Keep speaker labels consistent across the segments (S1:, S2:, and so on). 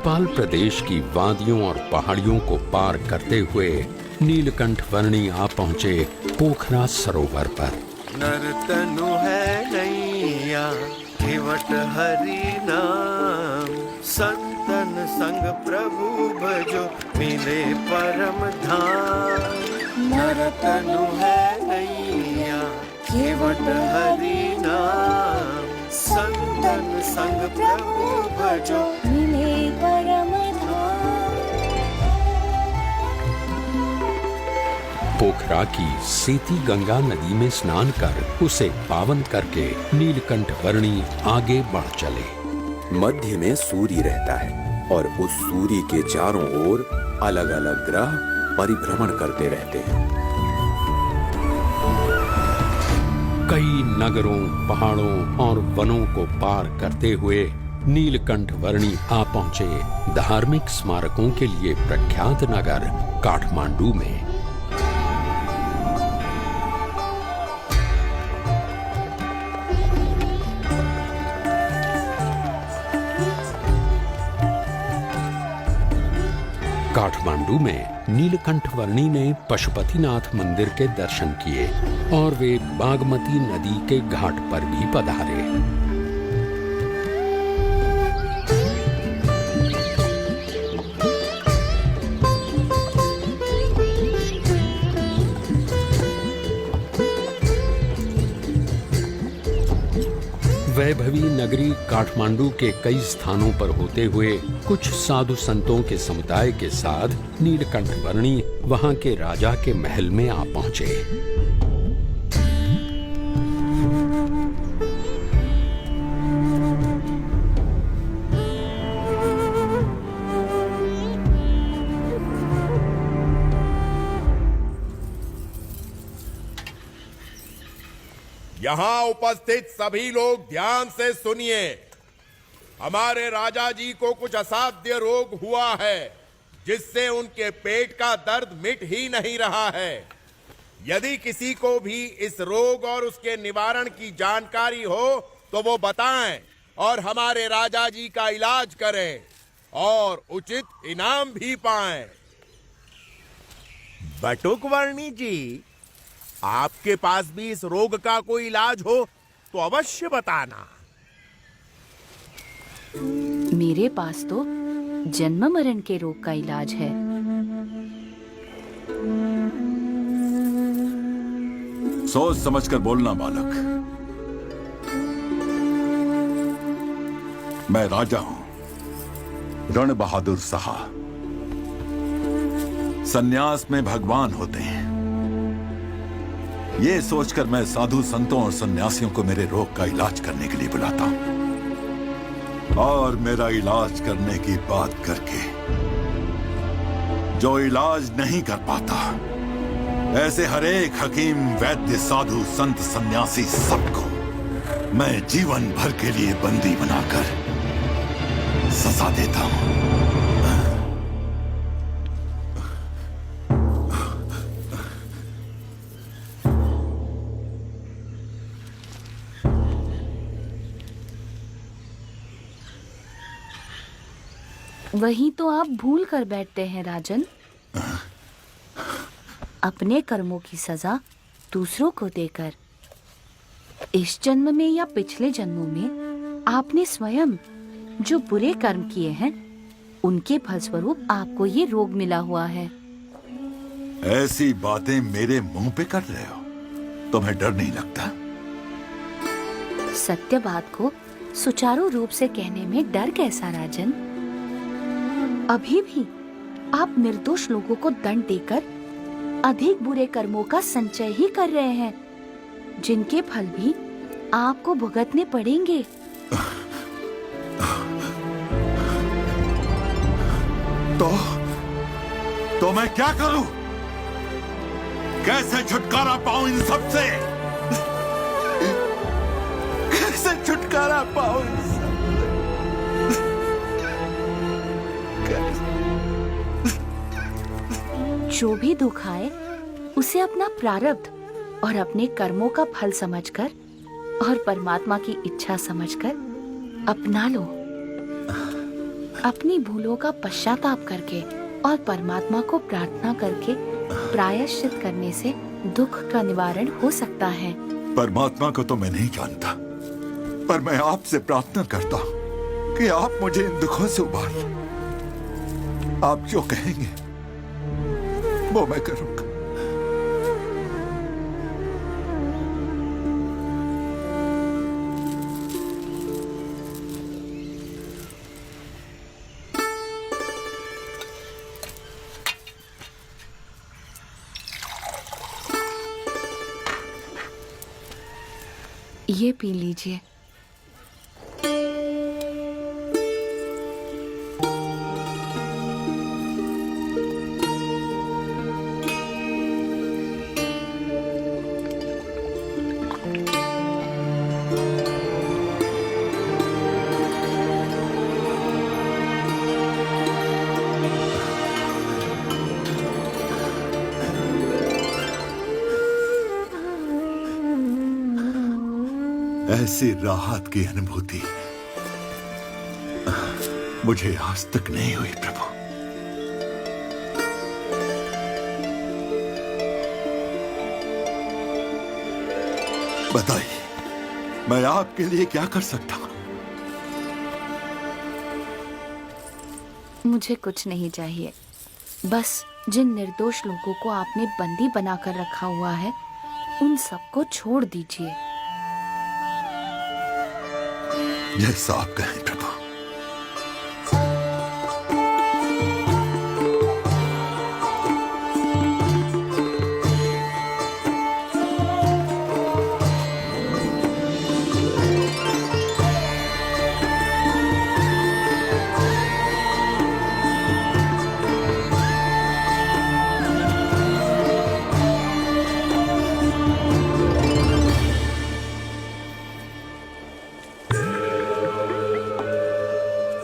S1: नेपाल प्रदेश की वादियों और पहाड़ियों को पार करते हुए नीलकंठ वर्णी आ पहुंचे पोखरा सरोवर पर।
S2: नर्तनु है नैया केवट हरि नाम, संतन संग प्रभु भजो मिले परम धाम। नर्तनु है नैया केवट हरि नाम, संतन संग प्रभु भजो
S3: मिले परम धाम।
S1: पोखरा की सेती गंगा नदी में स्नान कर उसे पावन करके नीलकंठ वर्णी आगे बढ़ चले।
S4: मध्य में सूर्य रहता है और उस सूर्य के चारों ओर अलग अलग ग्रह परिभ्रमण करते रहते हैं।
S1: कई नगरों, पहाड़ों और वनों को पार करते हुए नीलकंठ वर्णी आ पहुंचे धार्मिक स्मारकों के लिए प्रख्यात नगर काठमांडू में। काठमांडू में नीलकंठ वर्णी ने पशुपतिनाथ मंदिर के दर्शन किए और वे बागमती नदी के घाट पर भी पधारे। वैभवी नगरी काठमांडू के कई स्थानों पर होते हुए कुछ साधु संतों के समुदाय के साथ नीलकंठ वर्णी वहां के राजा के महल में आ पहुंचे।
S5: यहाँ उपस्थित सभी लोग ध्यान से सुनिए। हमारे राजा जी को कुछ असाध्य रोग हुआ है जिससे उनके पेट का दर्द मिट ही नहीं रहा है। यदि किसी को भी इस रोग और उसके निवारण की जानकारी हो तो वो बताएं और हमारे राजा जी का इलाज करें और उचित इनाम भी पाएं। बटुक वर्णी जी, आपके पास भी इस रोग का कोई इलाज हो तो अवश्य बताना।
S6: मेरे पास तो जन्म मरण के रोग का इलाज है।
S7: सोच समझकर बोलना बालक। मैं राजा हूं, रण बहादुर साहा। सन्यास में भगवान होते हैं। ये सोचकर मैं साधु संतों और सन्यासियों को मेरे रोग का इलाज करने के लिए बुलाता हूं। और मेरा इलाज करने की बात करके जो इलाज नहीं कर पाता, ऐसे हर एक हकीम, वैद्य, साधु, संत, सन्यासी सबको मैं जीवन भर के लिए बंदी बनाकर सजा देता हूं।
S6: वही तो आप भूल कर बैठते हैं राजन। अपने कर्मों की सजा दूसरों को देकर इस जन्म में या पिछले जन्मों में आपने स्वयं जो बुरे कर्म किए हैं उनके फलस्वरूप आपको ये रोग मिला हुआ है।
S7: ऐसी बातें मेरे मुंह पे कर रहे हो, तुम्हें डर नहीं लगता?
S6: सत्य बात को सुचारू रूप से कहने में डर कैसा राजन? अभी भी आप निर्दोष लोगों को दंड देकर अधिक बुरे कर्मों का संचय ही कर रहे हैं, जिनके फल भी आपको भुगतने पड़ेंगे।
S7: तो मैं क्या करूं? कैसे छुटकारा पाऊं इन सब से? कैसे छुटकारा पाऊं इन सब?
S6: जो भी दुख आए उसे अपना प्रारब्ध और अपने कर्मों का फल समझकर और परमात्मा की इच्छा समझकर अपना लो। अपनी भूलों का पश्चाताप करके और परमात्मा को प्रार्थना करके प्रायश्चित करने से दुख का निवारण हो सकता है।
S7: परमात्मा को तो मैं नहीं जानता, पर मैं आपसे प्रार्थना करता हूँ कि आप मुझे इन दुखों से उबार लें। आप जो कहेंगे वो मैं करूंगा।
S6: ये पी लीजिए।
S7: ऐसी राहत की अनुभूति मुझे आज तक नहीं हुई प्रभु। बताइए, मैं आपके लिए क्या कर सकता हूं?
S6: मुझे कुछ नहीं चाहिए, बस जिन निर्दोष लोगों को आपने बंदी बनाकर रखा हुआ है उन सबको छोड़ दीजिए।
S7: जैसा आप कहें प्रभु।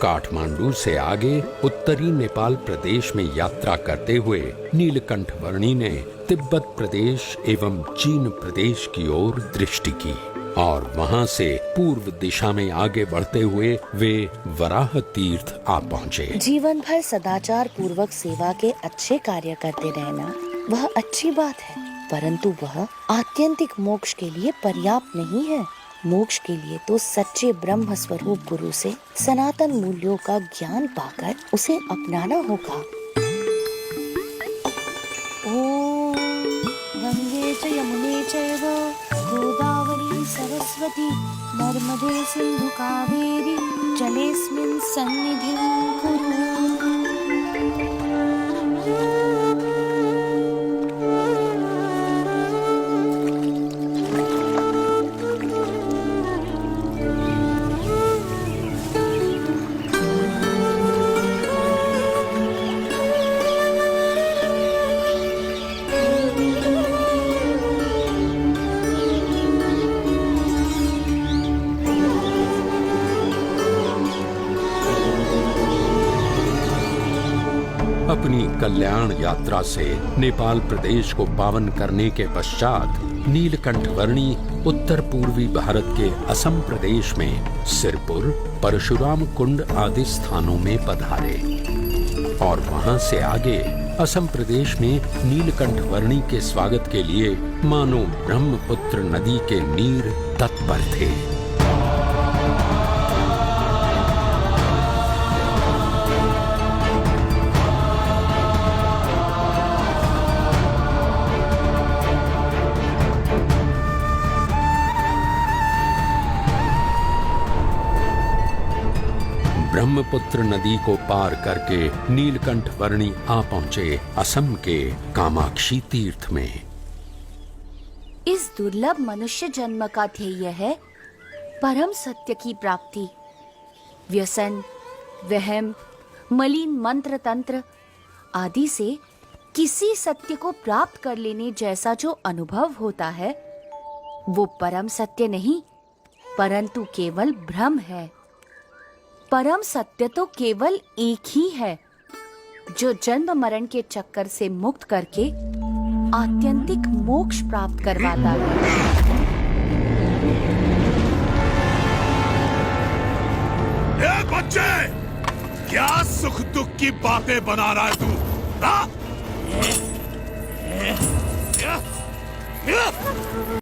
S1: काठमांडू से आगे उत्तरी नेपाल प्रदेश में यात्रा करते हुए नीलकंठ वर्णी ने तिब्बत प्रदेश एवं चीन प्रदेश की ओर दृष्टि की और वहां से पूर्व दिशा में आगे बढ़ते हुए वे वराह तीर्थ आ पहुँचे।
S3: जीवन भर सदाचार पूर्वक सेवा के अच्छे कार्य करते रहना वह अच्छी बात है, परंतु वह आत्यंतिक मोक्ष के लिए पर्याप्त नहीं है। मोक्ष के लिए तो सच्चे ब्रह्म स्वरूप गुरु से सनातन मूल्यों का ज्ञान पाकर उसे अपनाना होगा। ओम गंगे च यमुने चैव गोदावरी सरस्वती नर्मदे सिंधु कावेरी जलेस्मिन् सन्निधिं कुरु।
S1: अपनी कल्याण यात्रा से नेपाल प्रदेश को पावन करने के पश्चात नीलकंठ वर्णी उत्तर पूर्वी भारत के असम प्रदेश में सिरपुर, परशुराम कुंड आदि स्थानों में पधारे और वहां से आगे असम प्रदेश में नीलकंठ वर्णी के स्वागत के लिए मानो ब्रह्मपुत्र नदी के नीर तत्पर थे। ब्रह्मपुत्र नदी को पार करके नीलकंठ वर्णी आ पहुंचे असम के कामाक्षी तीर्थ में।
S6: इस दुर्लभ मनुष्य जन्म का ध्येय है परम सत्य की प्राप्ति। व्यसन, वहम, मलिन मंत्र तंत्र आदि से किसी सत्य को प्राप्त कर लेने जैसा जो अनुभव होता है वो परम सत्य नहीं परंतु केवल भ्रम है। परम सत्य तो केवल एक ही है जो जन्म मरण के चक्कर से मुक्त करके आत्यंतिक मोक्ष प्राप्त करवाता है।
S7: ए बच्चे, क्या सुख दुख की बातें बना रहा है तू? हाँ?